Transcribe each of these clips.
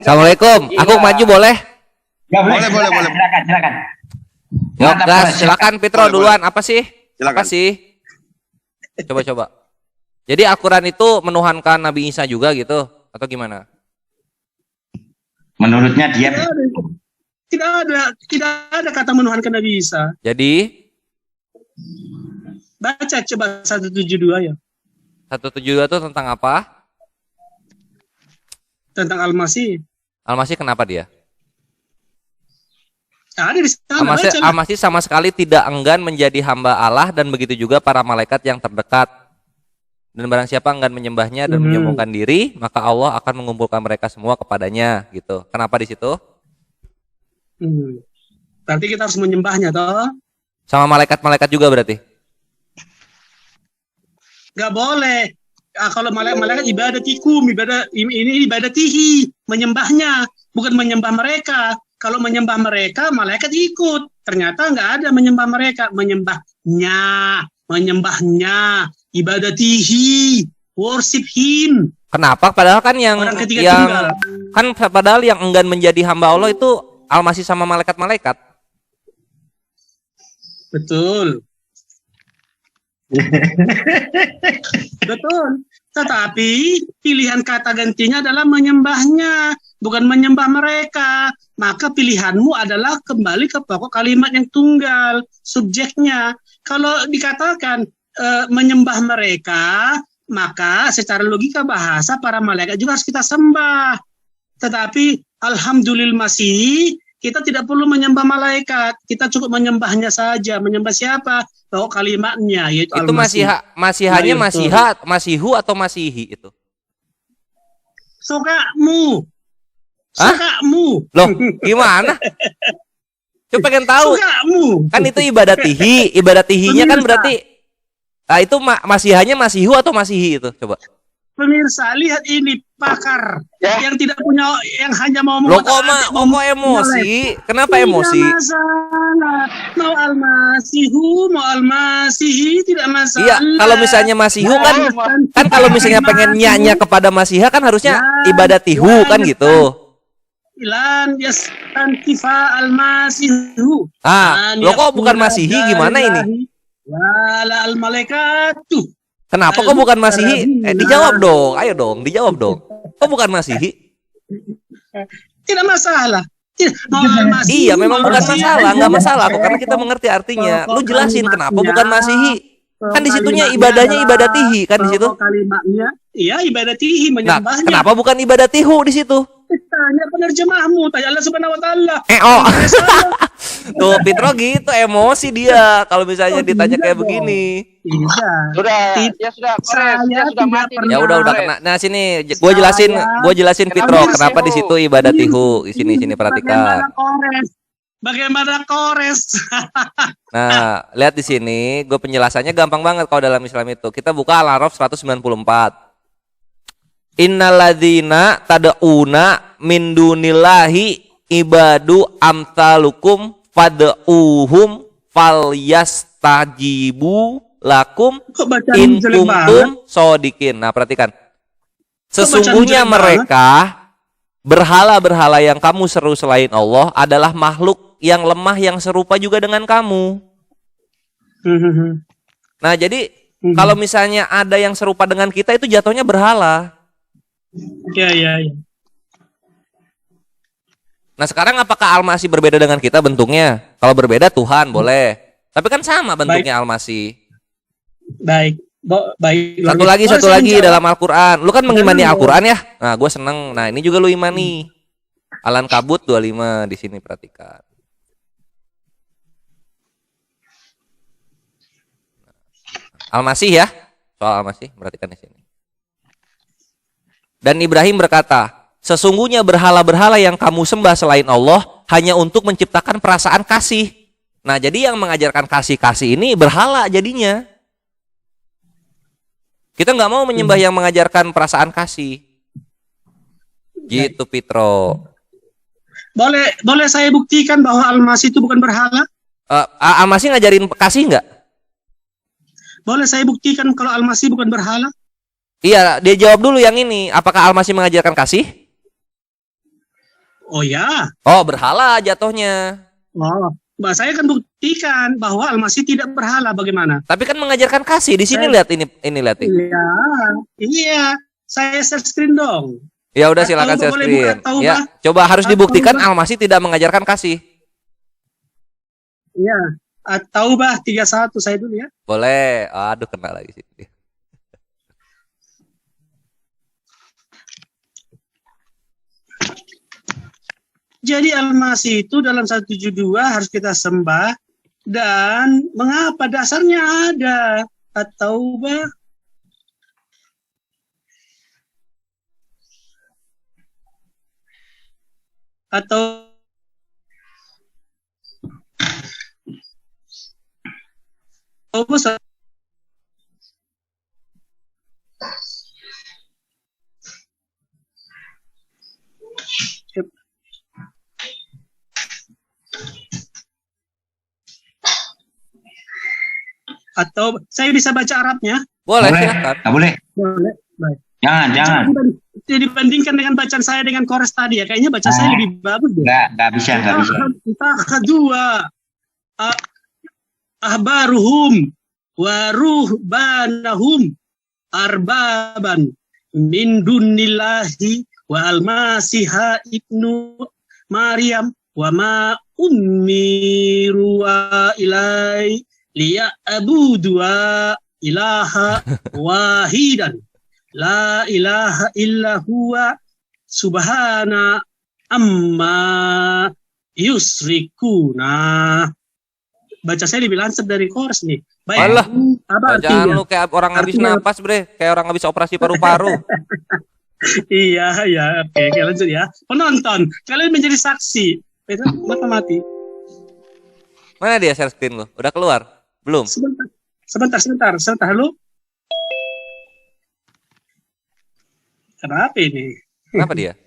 Assalamualaikum. Aku maju boleh? Nggak boleh. Boleh. Silakan. Yuk, gas. Silakan Fitro Boleh, duluan. Apa sih? Silakan. Apa sih? Coba. Jadi Al-Quran itu menuhankan Nabi Isa juga gitu? Atau gimana? Menurutnya dia Tidak ada kata menuhankan Nabi Isa. Jadi Baca coba 172 ya. 172 itu tentang apa? Tentang Al-Masih. Al-Masih kenapa dia? Ada di sana. baca lah. Al-Masih sama sekali tidak enggan menjadi hamba Allah dan begitu juga para malaikat yang terdekat. Dan barang siapa enggan menyembahnya dan menyombongkan diri, maka Allah akan mengumpulkan mereka semua kepadanya gitu. Kenapa di situ? Berarti kita harus menyembahnya toh. Sama malaikat-malaikat juga berarti? Gak boleh. Kalau malaikat ibadatikum, ini ibadatihi, menyembahnya, bukan menyembah mereka. Kalau menyembah mereka, malaikat ikut. Ternyata nggak ada menyembah mereka, menyembahnya, ibadatihi, worship him. Kenapa? Padahal kan yang tunggal. padahal yang enggan menjadi hamba Allah itu Al-Masih sama malaikat-malaikat. Betul. Betul. Tetapi pilihan kata gantinya adalah menyembahnya, bukan menyembah mereka. Maka pilihanmu adalah kembali ke pokok kalimat yang tunggal, subjeknya. Kalau dikatakan menyembah mereka, maka secara logika bahasa para malaikat juga harus kita sembah. Tetapi alhamdulillah masih kita tidak perlu menyembah malaikat, kita cukup menyembahnya saja. Menyembah siapa? Pokok kalimatnya yaitu Itu masihanya masihu atau masihi itu? Sukamu. Hah? Sukamu. Loh, gimana? Coba pengen tahu. Sukamu. Kan itu ibadatihinya kan berarti itu masihannya masihu atau masihi itu? Coba. Pemirsa, lihat ini pakar yang tidak punya, yang hanya mau Loh kok emosi? Kenapa emosi? Tidak masalah. Mau al-masihi tidak masalah. Iya, kalau misalnya masihu kan kalau misalnya pengen nyanya kepada masiha kan harusnya ibadatihu kan gitu. Lan yastantifa al-masihu. Loh kok bukan masihi, gimana ini? Wala al-malaikatu. Kenapa kok bukan masihi? Dijawab dong, ayo dong, dijawab dong. Kok bukan masihi? Tidak masalah. Iya, memang bukan masalah, nggak masalah kok karena kita mengerti artinya. Lu jelasin kenapa bukan masihi? Kan di situnya ibadahnya ibadatihi kan di situ. Kalimatnya, iya ibadatihi, Nah, menyembahnya. kenapa bukan ibadatihu di situ? Tanya penerjemahmu, tanya Allah Subhanahu wa taala. Tuh, Fitro gitu emosi dia kalau misalnya ditanya kayak begini. Iya. sudah mati. Ya udah kena. Nah, sini gua jelasin Fitro kenapa di situ ibadatihu. Di sini perhatikan. Bagaimana kores? Nah, lihat di sini, gue penjelasannya gampang banget kalau dalam Islam itu. Kita buka Al-A'raf 194. Innalladzina tad'una min dunillahi ibadu amsalukum fad'uhum falyastajibu lakum in kuntum shodiqin. Nah, perhatikan. Sesungguhnya mereka berhala-berhala yang kamu seru selain Allah adalah makhluk yang lemah yang serupa juga dengan kamu. Nah, jadi kalau misalnya ada yang serupa dengan kita itu jatuhnya berhala. Iya. Nah, sekarang apakah Al-Masih berbeda dengan kita bentuknya? Kalau berbeda Tuhan boleh. Tapi kan sama bentuknya Al-Masih. Baik. Satu lagi dalam Al-Quran. Lu kan mengimani Al-Quran ya? Nah, gue seneng. Nah, ini juga lu imani. Al-Ankabut 25 di sini perhatikan. Al-Masih ya. Soal Al-Masih perhatikan di sini. Dan Ibrahim berkata, sesungguhnya berhala-berhala yang kamu sembah selain Allah hanya untuk menciptakan perasaan kasih. Nah, jadi yang mengajarkan kasih-kasih ini berhala jadinya. Kita nggak mau menyembah yang mengajarkan perasaan kasih. Gitu, Fitro. Boleh saya buktikan bahwa Al-Masih itu bukan berhala? Al-Masih ngajarin kasih nggak? Boleh saya buktikan kalau Al-Masih bukan berhala? Iya, dia jawab dulu yang ini. Apakah Al-Masih mengajarkan kasih? Oh ya. Oh, berhala jatuhnya. Oh, saya akan buktikan bahwa Al-Masih tidak berhala. Bagaimana? Tapi kan mengajarkan kasih. Di sini lihat ini lihat nih. Iya, iya. Saya share screen dong. Ya udah silakan share screen. Ya, coba harus dibuktikan Al-Masih tidak mengajarkan kasih. Iya. At-Taubah 31 saya dulu ya. Boleh. Aduh, kena lagi sih. Jadi Al-Masih itu dalam 172 harus kita sembah, dan mengapa dasarnya ada At-Taubah. Atau atau saya bisa baca Arabnya? Boleh, silakan. Nggak boleh. Boleh. Baik. Jangan. Dibandingkan dengan bacaan saya dengan Kores tadi ya, kayaknya baca saya lebih bagus. Nggak bisa. Kita kedua, ahbaruhum wa ruhbanahum arbaban min dunillahi wa al-masiha ibnu Maryam wa ma ummiru wa ilai liya abu dua ilaha wahidan la ilaha illa huwa subhana amma yusrikuna. Baca saya lebih lancip dari Kors nih. Baik. Allah, bacaan lu kayak orang habis napas, bre. Kayak orang habis operasi paru-paru. Iya. Oke, lanjut ya. Penonton, kalian menjadi saksi. Itu mata mati. Mana dia share screen lu? Udah keluar? Belum? Sebentar lu. Kenapa ini? Kenapa dia?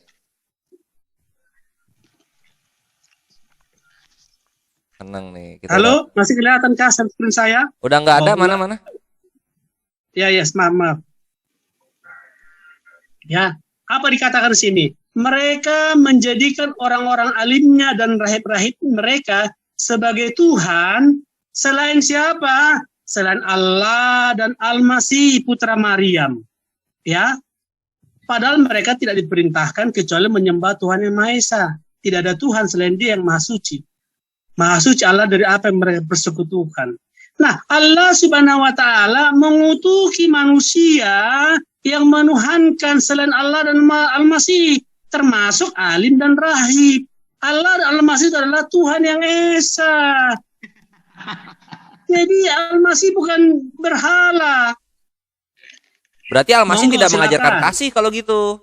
Tenang nih. Halo, masih kelihatan kah screen saya? Udah nggak ada, mana? Ya, maaf. Ya, apa dikatakan di sini? Mereka menjadikan orang-orang alimnya dan rahib-rahib mereka sebagai Tuhan selain siapa? Selain Allah dan Al-Masih putra Maryam. Ya, padahal mereka tidak diperintahkan kecuali menyembah Tuhan yang Maha Esa. Tidak ada Tuhan selain Dia yang Maha Suci. Maha suci Allah dari apa yang mereka persekutukan. Nah, Allah Subhanahu wa Ta'ala mengutuki manusia yang menuhankan selain Allah dan Al-Masih, termasuk alim dan rahib. Allah dan Al-Masih adalah Tuhan yang Esa. Jadi Al-Masih bukan berhala. Berarti Al-Masih tidak mengajarkan kasih kalau gitu.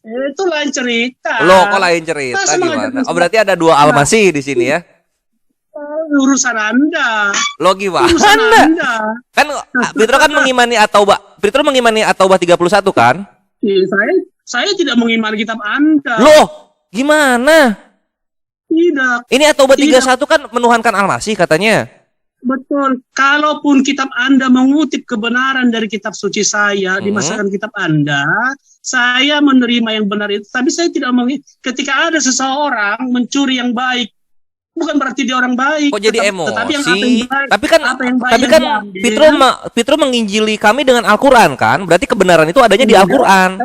Itu lain cerita. Loh, kok lain cerita gimana? Oh, berarti ada dua Al-Masih di sini ya? Urusan Anda. Loh, gimana? Urusan Anda. Kan Fitro kan mengimani At-Taubah 31 kan? Ya, saya tidak mengimani kitab Anda. Loh, gimana? Tidak. Ini At-Taubah 31 kan menuhankan Al-Masih katanya. Betul. Kalaupun kitab Anda mengutip kebenaran dari kitab suci saya, dimasukkan kitab Anda, saya menerima yang benar itu. Tapi saya tidak ketika ada seseorang mencuri yang baik, bukan berarti dia orang baik. Kok jadi emosi? Tetapi yang apa yang baik, tapi kan Fitro menginjili kami dengan Al-Quran kan? Berarti kebenaran itu adanya di Al-Quran.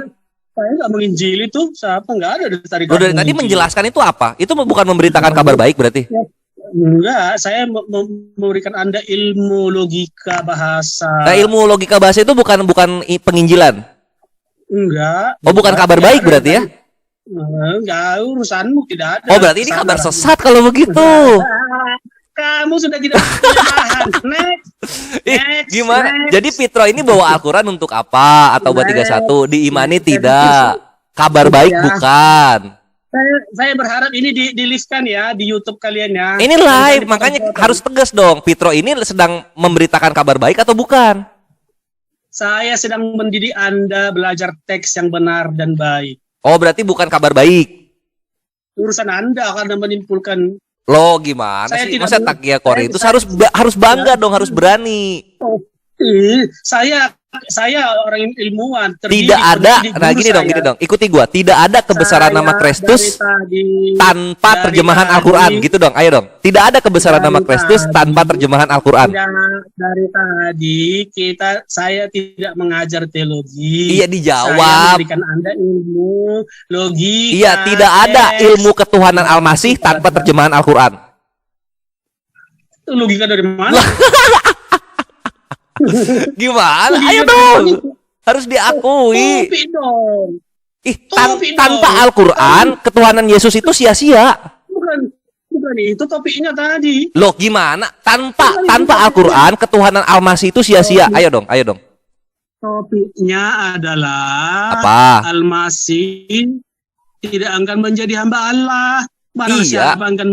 Saya nggak menginjili tuh, siapa nggak ada dari tadi menjelaskan itu apa? Itu bukan memberitakan kabar baik berarti? Ya. Enggak, saya memberikan Anda ilmu logika bahasa. Nah, ilmu logika bahasa itu bukan penginjilan? Enggak. Oh, bukan kabar baik berarti ya? Enggak, urusanmu tidak ada. Oh, berarti ini kabar sesat kalau begitu. Kamu sudah tidak paham. Next. Gimana? Jadi Fitro ini bawa Al-Quran untuk apa? Atau buat 31 diimani tidak? Kabar baik bukan? Saya berharap ini di-live-kan ya di YouTube kalian ya. Ini live, makanya harus tegas dong. Fitro ini sedang memberitakan kabar baik atau bukan? Saya sedang mendidik Anda belajar teks yang benar dan baik. Oh, berarti bukan kabar baik. Urusan Anda akan menyimpulkan. Loh, gimana sih? Masa Taqiyya Qori itu harus bangga dong, harus berani. Saya saya orang ilmuwan. terdidik, Tidak ada. pendidik, Nah, guru gini dong, saya. gini dong. Ikuti gua. Tidak ada kebesaran Saya nama Kristus dari tanpa dari terjemahan tadi- Al-Qur'an. Gitu dong. Ayo dong. Tidak ada kebesaran Dari nama Kristus tadi- tanpa terjemahan Al-Qur'an. Dari tadi saya tidak mengajar teologi. Iya, Saya dijawab. memberikan Anda ilmu logika. Iya, tidak ada teks. ilmu ketuhanan Al-Masih tanpa terjemahan Al-Qur'an. Itu logika dari mana? Gimana? Ayo dong. Harus diakui. Topi dong. Topi dong. Tanpa Al-Qur'an, ketuhanan Yesus itu sia-sia. Bukan itu topiknya tadi. Loh, gimana? Tanpa Al-Qur'an, ketuhanan Al-Masih itu sia-sia. Ayo dong, ayo dong. Topiknya adalah Apa? Al-Masih tidak akan menjadi hamba Allah. Barang Iya. siapa akan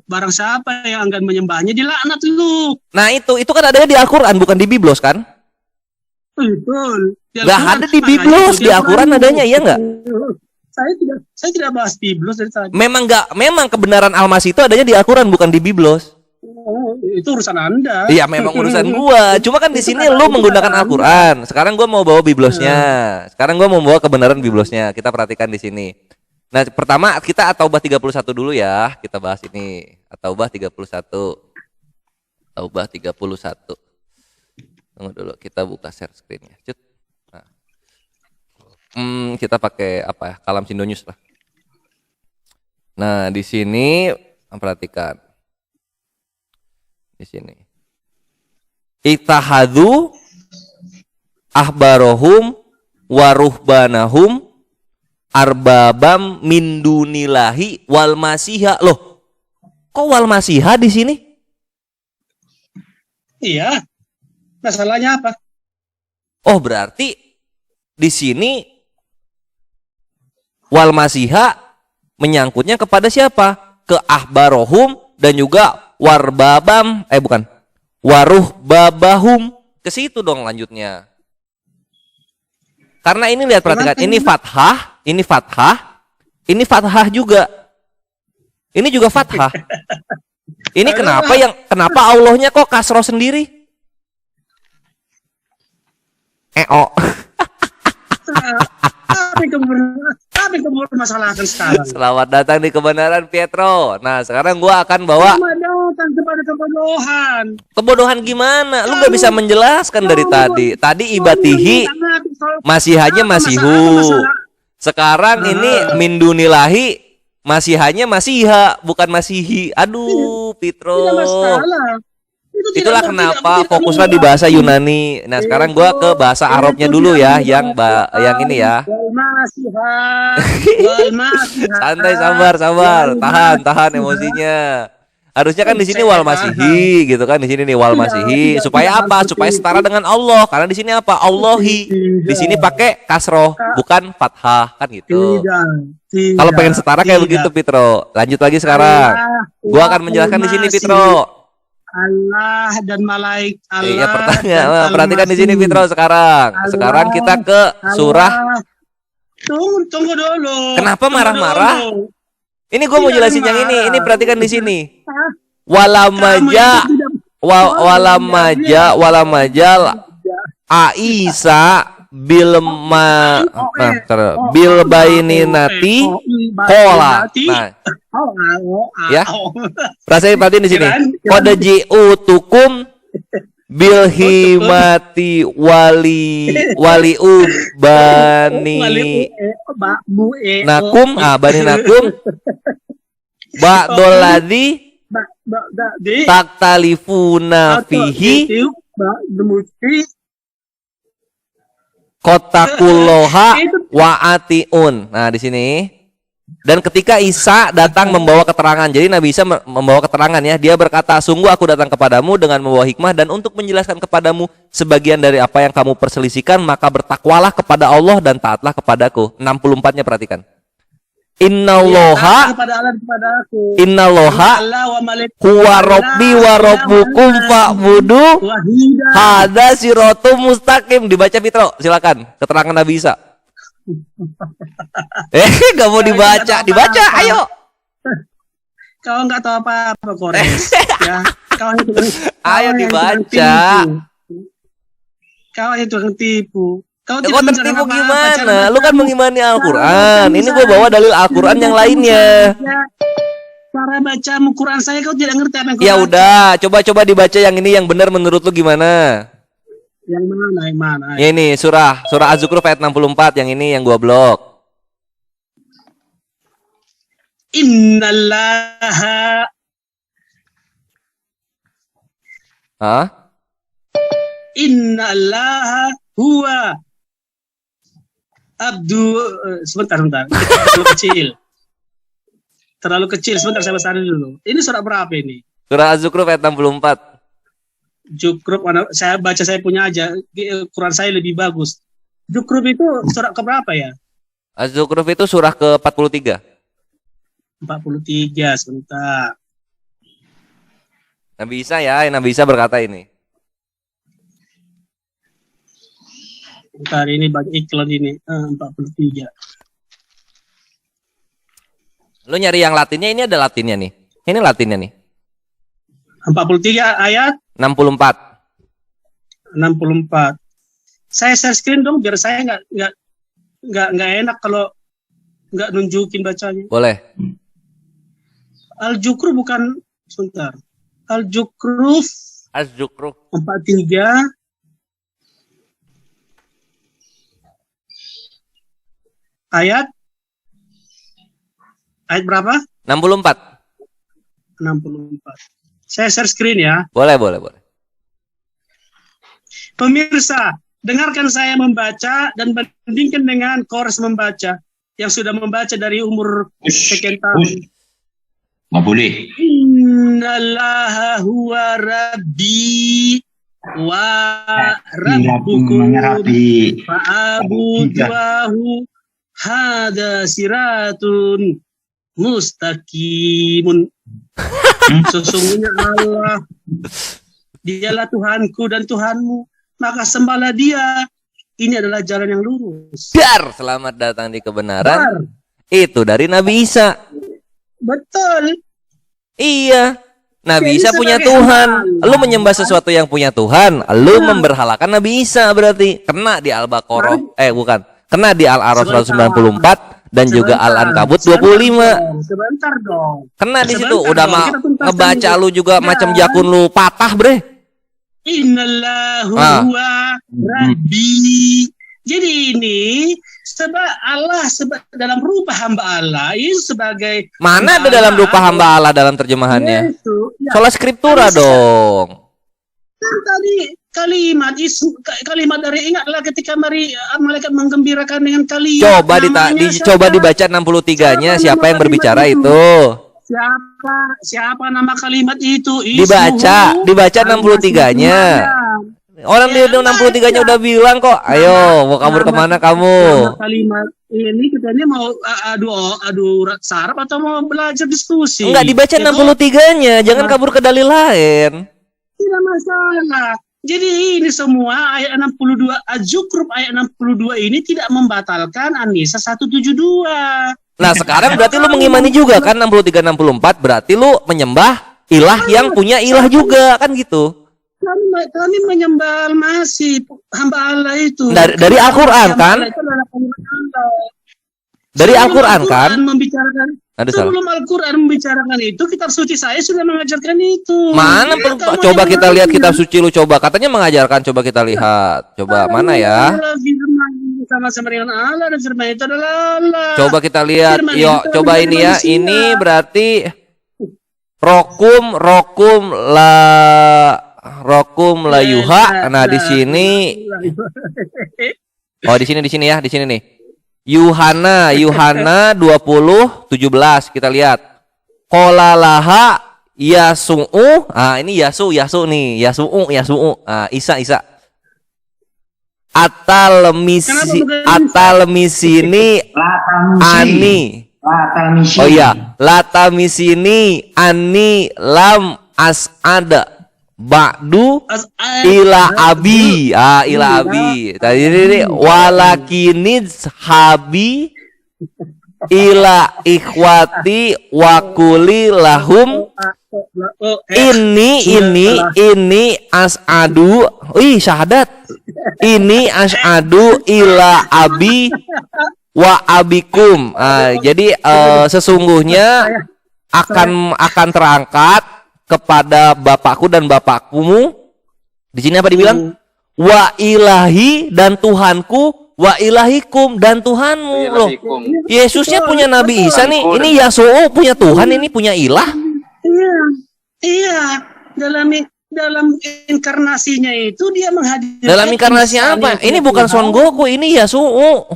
barang siapa yang akan menyembahnya dilaknat lu. Nah, itu kan adanya di Al-Qur'an, bukan di Biblos kan? Betul. Nggak ada di Biblos, di Al-Qur'an adanya, iya nggak? Saya tidak bahas Biblos dari tadi. Memang kebenaran Al-Masih itu adanya di Al-Qur'an, bukan di Biblos. Oh, itu urusan Anda. Iya, memang urusan gua. Cuma kan di sini lu menggunakan Al-Qur'an. Sekarang gua mau bawa Biblosnya. Sekarang gua mau bawa kebenaran Biblosnya. Kita perhatikan di sini. Nah, pertama kita At-Taubah 31 dulu ya. Kita bahas ini. At-Taubah 31. At-Taubah 31. Tunggu dulu, kita buka share screen-nya. Cut. Nah. Kita pakai apa ya? Kalam Sindonyus lah. Nah, di sini perhatikan. Di sini. Ittahadu ahbarohum waruhbanahum arbabam min dunillahi wal masiha. Loh, kok wal masiha di sini? Iya. Masalahnya apa? Oh, berarti di sini wal masiha menyangkutnya kepada siapa? Ke ahbarohum dan juga warbabam, waruhbabahum. Ke situ dong lanjutnya. Karena ini lihat, perhatikan, ini fathah, ini fathah, ini fathah juga. Ini juga fathah. Ini kenapa Allahnya kok kasroh sendiri? Apa yang kamu permasalahkan sekarang? Selamat datang di kebenaran, Pietro. Nah, sekarang gua akan bawa. Selamat datang kepada kebodohan. Kebodohan gimana? Lu gak bisa menjelaskan dari tadi. Tadi ibatihi, masihannya masihu. Sekarang ini min dunillahi, masihannya masiha, bukan masihi. Aduh, Pietro. Tidak masalah. Itulah kenapa fokuslah di bahasa Yunani. Nah, sekarang gua ke bahasa Arabnya dulu ya, yang ini ya. Santai, sabar. Tahan emosinya. Harusnya kan di sini wal masihi gitu kan, di sini nih wal masihi. Supaya apa? Supaya setara dengan Allah. Karena di sini apa? Allahi. Di sini pakai kasroh, bukan fathah kan gitu. Kalau pengen setara kayak begitu, Pitro. Lanjut lagi sekarang. Gua akan menjelaskan di sini, Pitro. Allah dan malaikat. Iya, perhatikan di sini, Pitro, sekarang. Sekarang kita ke surah. Tunggu dulu. Kenapa marah-marah? Ini gue mau jelasin yang ini. Ini perhatikan di sini. Walamajal Aisa bil baininati kola. Nah, ya. Perhatiin di sini. Qad ji'utukum bil himati wali ubani nakum bani nakum ba'dol ladzi taktalifuna fihi kotakulloha wa'atiun. Nah, di sini. Dan ketika Isa datang membawa keterangan, jadi Nabi Isa membawa keterangan ya, dia berkata, sungguh aku datang kepadamu dengan membawa hikmah dan untuk menjelaskan kepadamu sebagian dari apa yang kamu perselisihkan, maka bertakwalah kepada Allah dan taatlah kepadaku. 64-nya perhatikan. Innallaha huwa rabbi wa rabbukum fa'budu hadza siratum mustaqim. Dibaca, Pitro, silakan keterangan Nabi Isa. Gak mau dibaca, ayo. Kau nggak tahu apa-apa, Kores. Ya, ayo dibaca. Kau itu tukang tipu. Kau Ya, tidak kok mencerahkan tertipu apa-apa, gimana? cara Lu kan bacamu. mengimani Cara Al-Quran. bacamu Ini gue bawa dalil Al-Quran yang lainnya. Cara bacamu Quran saya kau tidak ngerti apa yang kau Ya baca. udah, coba-coba dibaca yang ini yang benar menurut lu gimana? Yang mana? Yang mana? Ya ini surah Az-Zukhruf ayat 64 yang ini yang gua blok. Innallaha Hah? Innallaha huwa abdu sebentar. Terlalu kecil. Terlalu kecil. Sebentar saya besar dulu. Ini surat berapa ini? Surah Az-Zukhruf ayat 64. Jukruf, saya baca saya punya aja. Quran saya lebih bagus. Jukruf itu surat keberapa ya? Az-Zukhruf itu surah ke-43. 43, sebentar. Nabi Isa ya, Nabi Isa berkata ini. Bentar, ini bagi iklan ini. 43. Lu nyari yang latinnya, ini ada latinnya nih. Ini latinnya nih. 43 ayat 64. 64. Saya share screen dong biar saya nggak enak kalau nggak nunjukin bacanya. Boleh. Al-Jukruf bukan sebentar. Al-Jukruf Az-Zukhruf 43 ayat berapa? 64. 64. Saya share screen ya. Boleh. Pemirsa, dengarkan saya membaca dan bandingkan dengan Kores membaca yang sudah membaca dari umur sekian tahun. Nggak boleh. Innallaha huwa rabbi wa rabbukum fa'buduhu hada siratun mustaqimun. Sesungguhnya Allah dialah Tuhanku dan Tuhanmu, maka sembahlah Dia. Ini adalah jalan yang lurus. Dar, selamat datang di kebenaran. Dar. Itu dari Nabi Isa. Betul. Iya. Nabi Jadi Isa punya sebagai Tuhan. hamba Lu menyembah sesuatu yang punya Tuhan, lu Nah. memberhalakan Nabi Isa berarti. Kena di Al-Baqarah. Bukan. Kena di Al-A'raf Sebentar. 194 dan juga Al-Ankabut 25. Sebentar dong. Kena di situ Sebentar udah dong, mah kita tuntaskan ngebaca dulu. lu juga Ya. macam jakun lu patah, Bre. Innallahu Ah. huwa rabbi. Jadi ini sebab Allah dalam rupa hamba Allah itu sebagai Mana ada hamba dalam Allah, rupa hamba Allah dalam terjemahannya? Yesus. Ya, Sola skriptura dong. kan tadi kalimat dari ingatlah ketika malaikat menggembirakan dengan kalimat. Namanya Coba dibaca 63-nya siapa yang berbicara itu? Siapa nama kalimat itu? Dibaca 63-nya. Orang di 63-nya udah bilang kok. Ayo, mau kabur kemana kamu? Nama kalimat ini kita ini mau adu sarap atau mau belajar diskusi? Enggak, dibaca 63-nya. Jangan kabur ke dalil lain. Tidak masalah. Jadi ini semua ayat 62 Az-Zukhruf ayat 62 ini tidak membatalkan An-Nisa 172. Nah, sekarang berarti lu mengimani juga kan 63 64 berarti lu menyembah ilah yang punya ilah juga kan gitu. Kami menyembah masih hamba Allah itu. Dari Al-Qur'an kan? Dari Al-Qur'an kan? Sebelum Al-Qur'an membicarakan itu, kitab suci saya sudah mengajarkan itu. Mana perlu coba kita lihat kitab suci lu coba. Katanya mengajarkan, coba kita lihat. Coba mana ya? Sama-sama dengan Allah dan firman itu adalah Allah. Coba kita lihat. Yuk, coba ini ya. Ini berarti rokum la yuha. Nah, di sini. Oh, di sini ya, di sini nih. Yuhana 20:17 kita lihat. Qolalaha yasu'u. Ah, ini yasu nih. Yasu'u. Ah, Isa. Atalmisini ani. Oh iya, latamisini ani lam as'ada ba'du ila abi. Ila abi. Tadi ini walakiniz habi ila ikhwati wakuli lahum Ini as'adu, syahadat. Ini as'adu ila abi wa abikum. Jadi sesungguhnya akan terangkat kepada bapakku dan bapakmu. Di sini apa dibilang? Wa ilahi dan Tuhanku, wa ilahikum dan Tuhanmu. Loh, Yesusnya punya Nabi Isa nih. Ini Yasuo punya Tuhan, ini punya ilah. Iya. Dalam inkarnasinya itu dia menghadirkan. Dalam inkarnasi apa? Ini bukan Son Goku, ini Yasuo.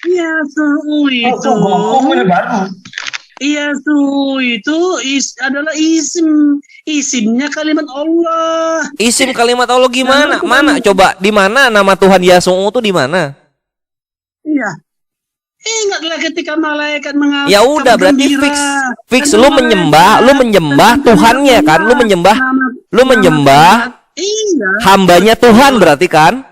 Yasuo itu. Yasuo itu adalah isimnya kalimat Allah. Isim kalimat Allah gimana? Mana? Coba di mana nama Tuhan Yasuo itu di mana? Iya. Ingatlah ketika malaikat mengatakan. Ya udah berarti fix lu menyembah Tuhannya kan? Lu menyembah hambanya Tuhan berarti kan?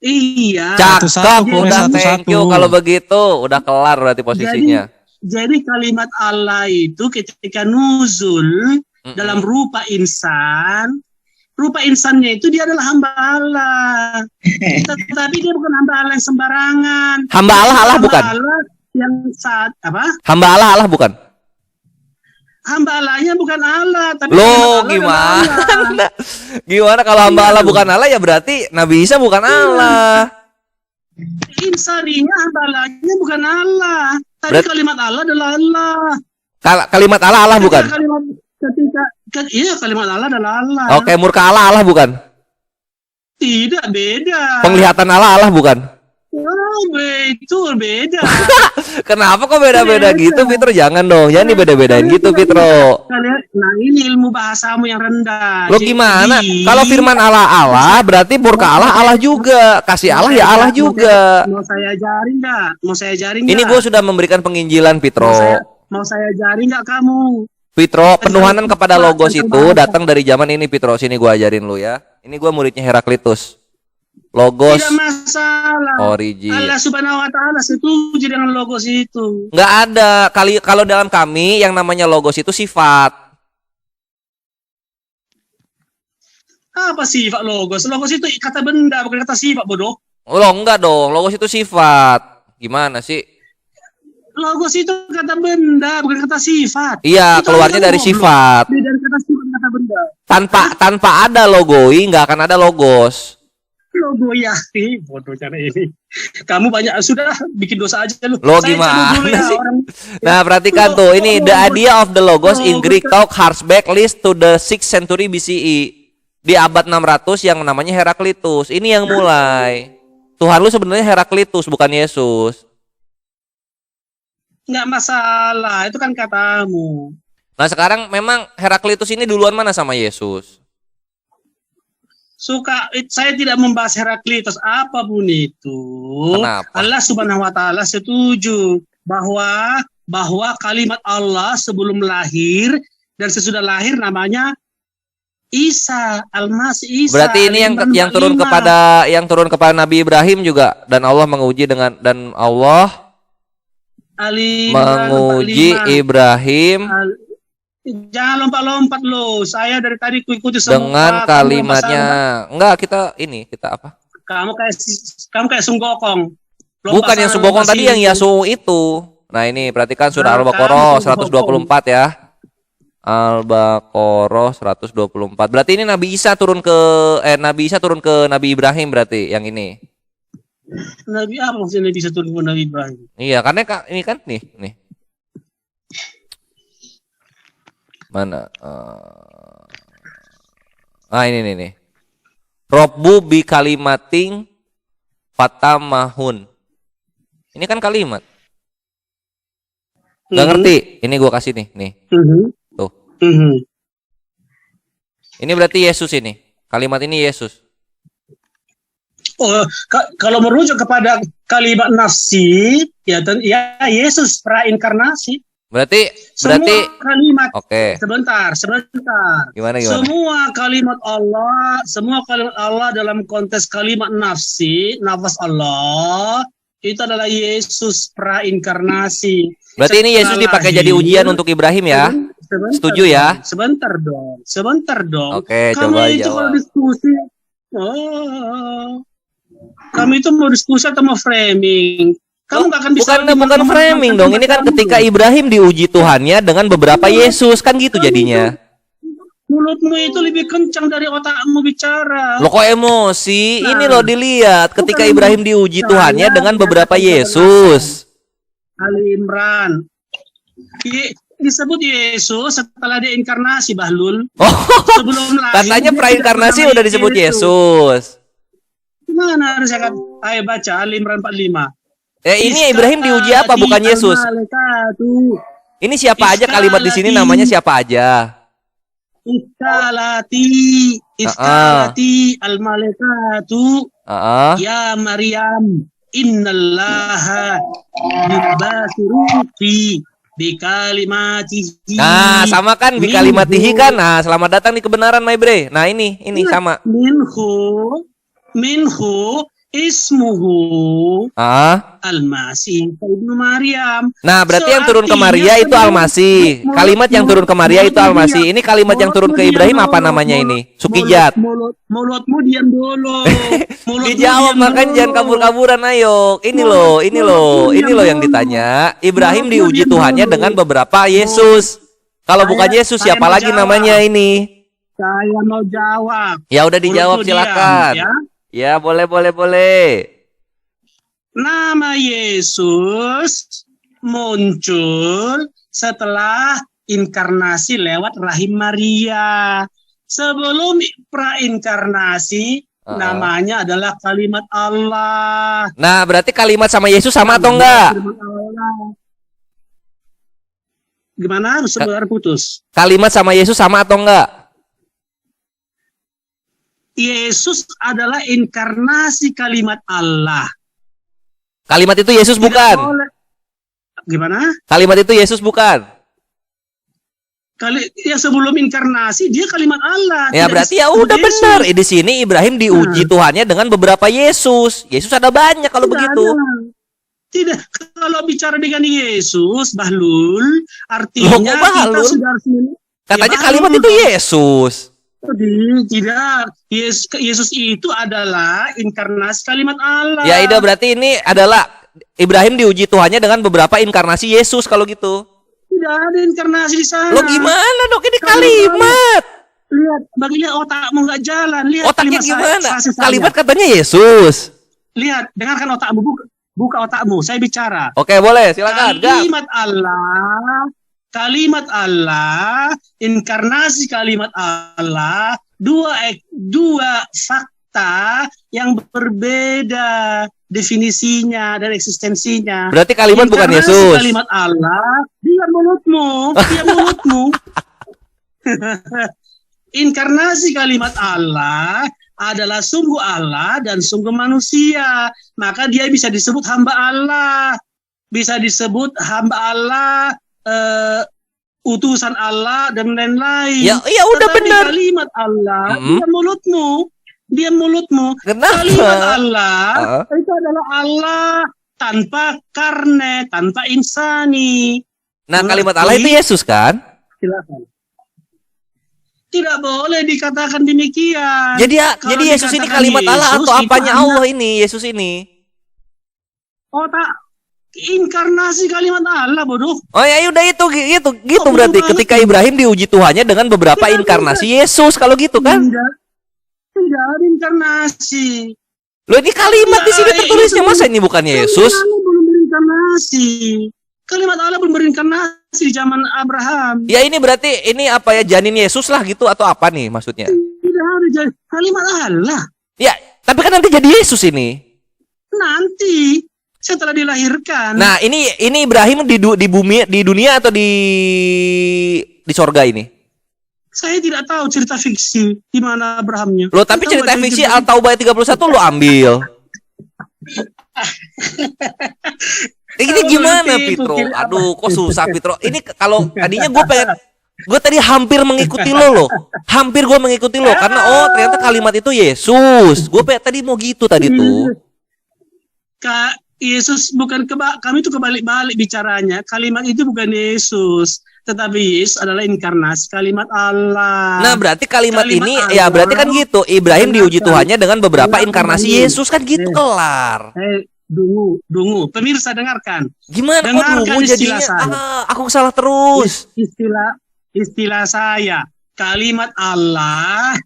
Iya. Cakep, udah thank you kalau begitu, udah kelar berarti posisinya. Jadi kalimat Allah itu ketika nuzul dalam rupa insannya itu dia adalah hamba Allah. Tetapi dia bukan hamba Allah yang sembarangan. Hamba Allah bukan. Allah yang saat apa? Hamba Allah bukan. Hamba Allahnya bukan Allah, tapi loh gimana? Gimana kalau hamba Allah bukan Allah ya berarti Nabi Isa bukan Allah. Insaninya hamba Allahnya bukan Allah. Tapi kalimat Allah adalah Allah. Kalimat Allah bukan. Kalimat Allah adalah Allah. Oke, murka Allah bukan. Tidak, beda. Penglihatan Allah bukan. Oh, betul, beda. Kenapa kok beda-beda gitu, Fitro? Jangan dong, jangan dibeda-bedain gitu, Fitro. Nah, ini ilmu bahasamu yang rendah. Lo gimana? Kalau firman Allah, berarti murka Allah juga. Kasih Allah ya Allah juga. Mau saya ajarin nggak? Ini gue sudah memberikan penginjilan, Fitro. Mau saya ajarin nggak kamu? Fitro, penuhanan kepada logos itu datang dari zaman ini, Fitro. Sini gue ajarin lu ya. Ini gue muridnya Heraklitus. Logos tidak masalah. Origin. Allah Subhanahu wa taala setuju dengan logos itu. Nggak ada. Kalau dalam kami yang namanya logos itu sifat. Apa sifat logos? Logos itu kata benda, bukan kata sifat, bodoh. Oh, enggak dong. Logos itu sifat. Gimana sih? Logos itu kata benda, bukan kata sifat. Iya, itu keluarnya dari sifat. Dari kata sifat, kata benda. Tanpa ada logoi, nggak akan ada logos. Logo ya, bodoh cara ini. Kamu banyak sudah bikin dosa aja lu. Lo gimana sih? Nah, perhatikan tuh, ini the idea of the logos in Greek talk harks back list to the 6th century BCE. Di abad 600 yang namanya Heraklitus. Ini yang mulai. Tuhan lu sebenarnya Heraklitus, bukan Yesus. Nggak masalah, itu kan katamu. Nah, sekarang memang Heraklitus ini duluan mana sama Yesus? Saya tidak membahas Heraklitus apapun itu. Kenapa? Allah Subhanahu wa taala setuju bahwa kalimat Allah sebelum lahir dan sesudah lahir namanya Isa, Al-Masih Isa. Berarti ini yang turun kepada Nabi Ibrahim juga, dan Allah menguji menguji Ibrahim. Jangan lompat-lompat lo. Saya dari tadi ikuti semua dengan kalimatnya. Enggak, kita apa? Kamu kayak Sunggokong. Bukan yang Sunggokong tadi, yang Yasuo itu. Nah, ini perhatikan surah Al-Baqarah 124 ya. Al-Baqarah 124. Berarti ini Nabi Isa turun ke Nabi Ibrahim berarti yang ini. Nabi apa maksudnya bisa turun ke Nabi Ibrahim? Iya, karena ini kan nih. Mana? Ini nih. Robbu bi kalimating fatamahun. Ini kan kalimat. Nggak ngerti? Ini gua kasih nih. Tuh. Ini berarti Yesus ini. Kalimat ini Yesus. Oh, kalau merujuk kepada kalimat nafsi, ya Yesus prainkarnasi. Berarti kalimat. Oke. Sebentar. Gimana? Semua kalimat Allah dalam konteks kalimat nafas Allah Itu adalah Yesus prainkarnasi. Berarti ini Yesus dipakai jadi ujian untuk Ibrahim ya? Setuju ya? Sebentar dong. Oke, Kamu coba itu kalau jawab. diskusi, kamu itu mau diskusi atau mau framing? Kamu nggak akan bisa. Bukan framing dong. Ini kan ketika Ibrahim diuji Tuhannya dengan beberapa Yesus, kan gitu jadinya. Mulutmu itu lebih kencang dari otakmu bicara. Lo kok emosi? Ini loh dilihat ketika Ibrahim diuji Tuhannya dengan beberapa Yesus. Ali Imran. Disebut Yesus setelah dia inkarnasi, Bahlul. Oh, Sebelum lahir, katanya dia prainkarnasi tidak udah disebut Yesus. Gimana harus saya ayo baca Ali Imran 45. Ini Ibrahim diuji apa? Bukan Yesus. Ini siapa aja kalimat di sini namanya siapa aja? Iskalati al-malaikatu ya Maryam innallaha yubasiruki bikalimatihi. Nah, sama kan bikalimatihi kan? Nah, selamat datang di kebenaran, my bre. Nah, ini sama. Minhu ismuhu Al-Masih Ibnu Maryam. Nah, berarti yang turun ke Maria itu Al-Masih. Kalimat yang turun ke Maria itu Al-Masih. Ini kalimat yang turun ke Ibrahim apa namanya ini? Sukijat. Mulutmu diam dulu. Dijawab, makanya jangan kabur-kaburan, ayo. Ini loh yang ditanya. Ibrahim diuji Tuhannya dengan beberapa Yesus. Kalau bukan Yesus siapa lagi namanya ini? Saya mau jawab. Ya udah dijawab, silakan. Ya, boleh. Nama Yesus muncul setelah inkarnasi lewat rahim Maria. Sebelum prainkarnasi, namanya adalah kalimat Allah. Nah, berarti kalimat sama Yesus sama atau enggak? Gimana? Sebentar putus. Kalimat sama Yesus sama atau enggak? Yesus adalah inkarnasi kalimat Allah. Kalimat itu Yesus bukan? Gimana? Kalimat itu Yesus bukan? Sebelum inkarnasi dia kalimat Allah. Ya berarti ya udah benar. Di sini Ibrahim diuji Tuhannya dengan beberapa Yesus. Yesus ada banyak kalau begitu. Tidak, kalau bicara dengan Yesus, Bahlul, artinya kita sudah harus. Katanya kalimat itu Yesus. Tidak, Yesus itu adalah inkarnasi kalimat Allah. Ya Ida, berarti ini adalah Ibrahim diuji Tuhannya dengan beberapa inkarnasi Yesus kalau gitu. Tidak ada inkarnasi di sana. Lo gimana dok, ini kalimat. Lihat, baginya otakmu nggak jalan. Lihat otaknya gimana? Kalimat katanya Yesus. Lihat, dengarkan otakmu, buka otakmu, saya bicara. Oke, boleh, silakan. Kalimat Allah, inkarnasi kalimat Allah, dua fakta yang berbeda definisinya dan eksistensinya. Berarti kalimat bukan Yesus. Kalimat Allah, diam mulutmu. Inkarnasi kalimat Allah adalah sungguh Allah dan sungguh manusia. Maka dia bisa disebut hamba Allah. Bisa disebut hamba Allah, utusan Allah dan lain-lain. Ya udah benar. Kalimat Allah, diam mulutmu. Kenapa? Kalimat Allah itu adalah Allah tanpa karne, tanpa insani. Nah, kalimat Allah itu Yesus kan? Silakan. Tidak boleh dikatakan demikian. Jadi Yesus ini kalimat Allah atau apanya Allah ini? Yesus ini. Inkarnasi kalimat Allah, bodoh. Oh ya udah itu berarti ketika Ibrahim diuji Tuhannya dengan beberapa inkarnasi Yesus kalau gitu kan? Tidak ada inkarnasi. Loh, ini kalimat di sini tertulisnya, masa ini bukannya Yesus? Belum berinkarnasi. Kalimat Allah belum berinkarnasi di zaman Abraham. Ya ini berarti ini apa ya, janin Yesus lah gitu atau apa nih maksudnya? Tidak ada kalimat Allah. Ya, tapi kan nanti jadi Yesus ini. Nanti setelah dilahirkan. Nah, ini Ibrahim di bumi, di dunia atau di sorga ini? Saya tidak tahu cerita fiksi di mana Abrahamnya. Loh, tapi cerita fiksi Al-Taubah 31 lo ambil. Ini gimana, Pitro? Aduh, kok susah, Pitro. Ini kalau tadinya gue tadi hampir mengikuti lo. Hampir gue mengikuti lo karena ternyata kalimat itu Yesus. Gue tadi mau gitu tadi tuh. Yesus bukan kami itu kebalik-balik bicaranya. Kalimat itu bukan Yesus, tetapi Yesus adalah inkarnasi kalimat Allah. Nah, berarti kalimat ini Allah, ya berarti kan gitu. Ibrahim diuji Tuhannya dengan beberapa inkarnasi Yesus kan gitu, kelar. Dungu. Pemirsa dengarkan. Gimana dengarkan jadinya? Aku salah terus. Istilah saya. Kalimat Allah,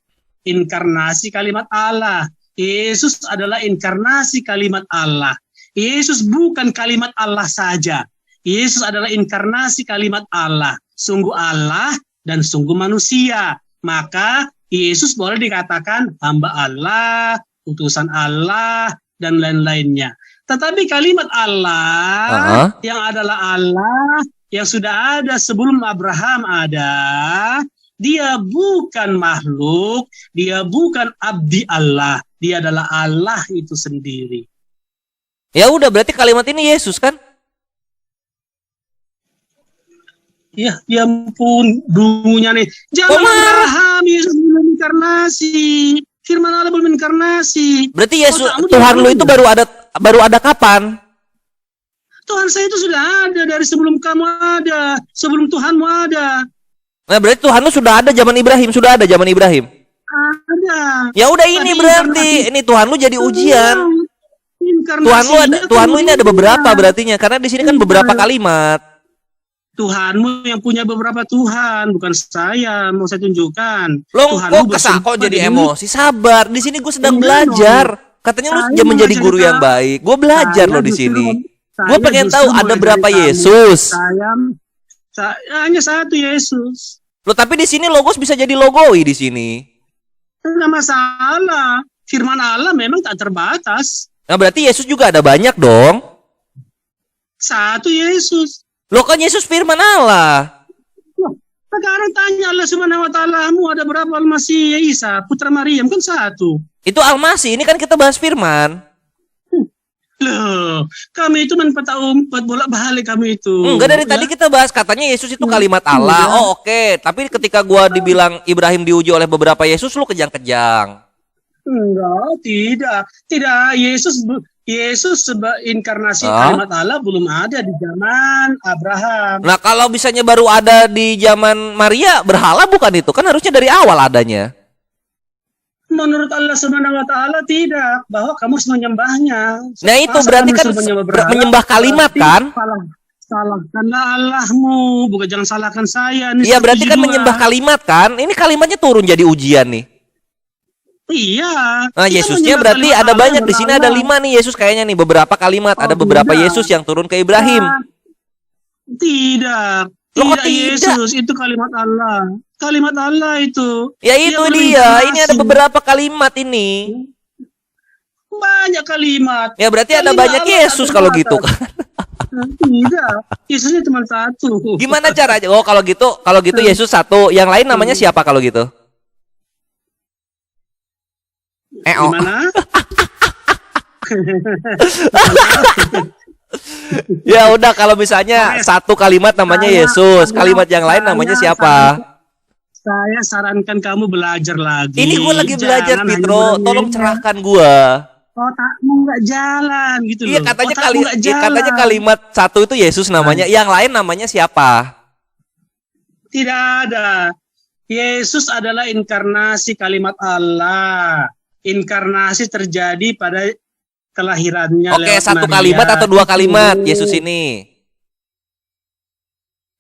inkarnasi kalimat Allah. Yesus adalah inkarnasi kalimat Allah. Yesus bukan kalimat Allah saja. Yesus adalah inkarnasi kalimat Allah. Sungguh Allah dan sungguh manusia. Maka Yesus boleh dikatakan hamba Allah, utusan Allah, dan lain-lainnya. Tetapi kalimat Allah yang adalah Allah, yang sudah ada sebelum Abraham ada, dia bukan makhluk, dia bukan abdi Allah. Dia adalah Allah itu sendiri. Ya udah, berarti kalimat ini Yesus kan? Ya ampun, dungunya nih. Jangan Abraham, Yesus belum inkarnasi. Firman Allah belum inkarnasi. Berarti Yesus, Tuhan lu itu baru ada kapan? Tuhan saya itu sudah ada dari sebelum kamu ada, sebelum Tuhanmu ada. Nah, berarti Tuhan lu sudah ada zaman Ibrahim, Ada. Ya udah, ini berarti ini Tuhan lu jadi ujian. Tuhan lu ini ada beberapa berartinya, karena di sini kan beberapa kalimat. Tuhanmu yang punya beberapa Tuhan, bukan saya. Mau saya tunjukkan. Lo kok jadi emosi? Sabar. Di sini gue sedang belajar. Katanya lu menjadi guru yang baik. Gue belajar lo di sini. Gue pengen tahu ada berapa Yesus. Hanya satu Yesus. Lo tapi di sini logos bisa jadi logoi di sini. Enggak masalah. Firman Allah memang tak terbatas. Nah, berarti Yesus juga ada banyak dong. Satu Yesus. Loh, kan Yesus firman Allah. Sekarang tanya Allah Subhanahu wa ta'ala-mu ada berapa Al-Masih Isa, putra Maryam, kan satu. Itu Al-Masih, ini kan kita bahas firman. Loh, kami itu umpat bolak-balik kami itu. Enggak, dari tadi kita bahas katanya Yesus itu kalimat Allah. Oh, oke. Tapi ketika gua dibilang Ibrahim diuji oleh beberapa Yesus, lu kejang-kejang. Enggak, tidak. Yesus inkarnasi kalimat Allah belum ada di zaman Abraham. Nah, kalau bisanya baru ada di zaman Maria, berhala bukan itu? Kan harusnya dari awal adanya. Menurut Allah Subhanahu wa ta'ala tidak, bahwa kamu harus menyembahnya. Nah, itu berarti kan menyembah kalimat kan? Salahkanlah Allahmu, bukan jangan salahkan saya. Iya, berarti kan menyembah kalimat kan? Ini kalimatnya turun jadi ujian nih. Iya. Nah, Yesusnya berarti ada banyak di sini, ada 5 nih Yesus kayaknya nih, beberapa kalimat, ada beberapa Yesus yang turun ke Ibrahim. Tidak Yesus itu kalimat Allah. Kalimat Allah itu. Ya itu dia. Ini ada beberapa kalimat ini. Banyak kalimat. Ya berarti ada banyak Yesus kalau gitu. Tidak. Yesusnya cuma satu. Gimana caranya? Oh, kalau gitu Yesus satu. Yang lain namanya siapa kalau gitu? Gimana? Ya udah, kalau misalnya satu kalimat namanya Yesus, kalimat yang lain namanya siapa? Saya sarankan kamu belajar lagi. Ini gue lagi belajar, Fitro. Tolong cerahkan gue. Otakmu nggak jalan gitu loh. Iya, katanya kalimat satu itu Yesus namanya. Yang lain namanya siapa? Tidak ada. Yesus adalah inkarnasi kalimat Allah. Inkarnasi terjadi pada kelahirannya. Oke, satu kalimat atau 2 kalimat Yesus ini?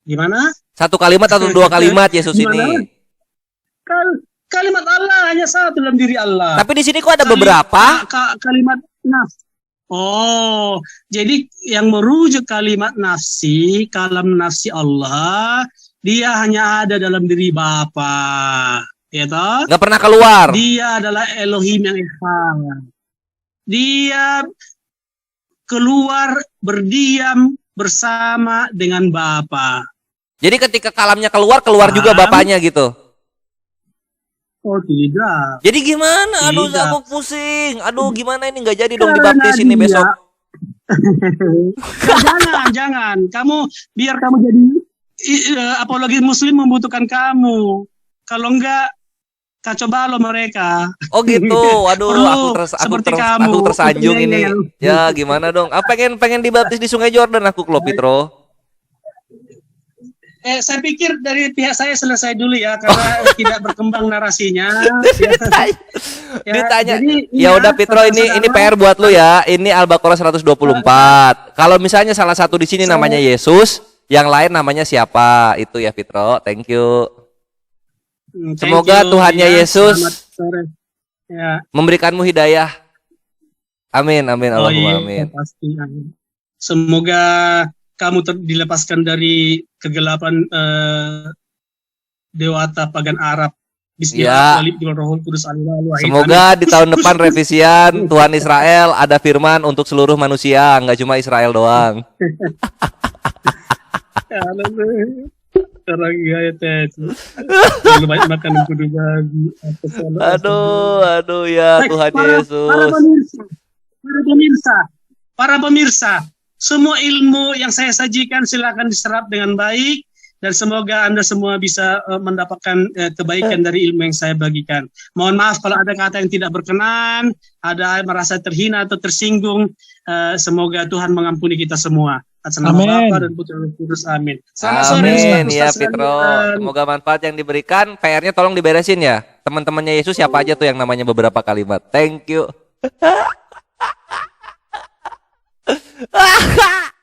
Gimana? Satu kalimat atau 2 kalimat Yesus ini? Kalimat Allah hanya satu dalam diri Allah. Tapi di sini kok ada beberapa? Kalimat nafs. Oh, jadi yang merujuk kalimat nafsi, kalam nafsi Allah, dia hanya ada dalam diri Bapa. Ya toh? Nggak pernah keluar. Dia adalah Elohim yang Esa. Dia keluar berdiam bersama dengan Bapa. Jadi ketika kalamnya keluar juga Bapaknya gitu. Oh tidak. Jadi gimana? Aduh, aku pusing. Aduh, gimana ini nggak jadi dong dibaptis ini besok. Jangan. Biar kamu jadi apalagi Muslim membutuhkan kamu. Kalau enggak kacau balau mereka. Oh gitu. Waduh, Perlu seperti kamu. aku tersanjung Iya, ini. iya. Ya, gimana dong? pengen dibaptis di Sungai Jordan aku, Klo Pitro. Saya pikir dari pihak saya selesai dulu ya, karena tidak berkembang narasinya. Ditanya. Jadi, Ya udah Pitro, ini PR buat lu ya. Ini Al-Baqarah 124. Kalau misalnya salah satu di sini namanya Yesus, yang lain namanya siapa? Itu ya Pitro. Thank you. Semoga Tuhannya Yesus memberikanmu hidayah. Amin, amin, Allahumma amin. Pasti, amin. Semoga kamu dilepaskan dari kegelapan dewata pagan Arab. Bismillahirrahmanirrahim. Semoga di tahun depan revisian Tuhan Israel ada firman untuk seluruh manusia, nggak cuma Israel doang. Aduh ya Tuhan Yesus. Para pemirsa, semua ilmu yang saya sajikan silakan diserap dengan baik, dan semoga Anda semua bisa mendapatkan kebaikan dari ilmu yang saya bagikan. Mohon maaf kalau ada kata yang tidak berkenan, ada merasa terhina atau tersinggung. Semoga Tuhan mengampuni kita semua. Atas nama Bapa dan Putra dan Roh Kudus. Amin. Selamat sore, ya Pitro. Semoga manfaat yang diberikan. PR-nya tolong diberesin ya. Teman-temannya Yesus siapa aja tuh yang namanya beberapa kalimat. Thank you.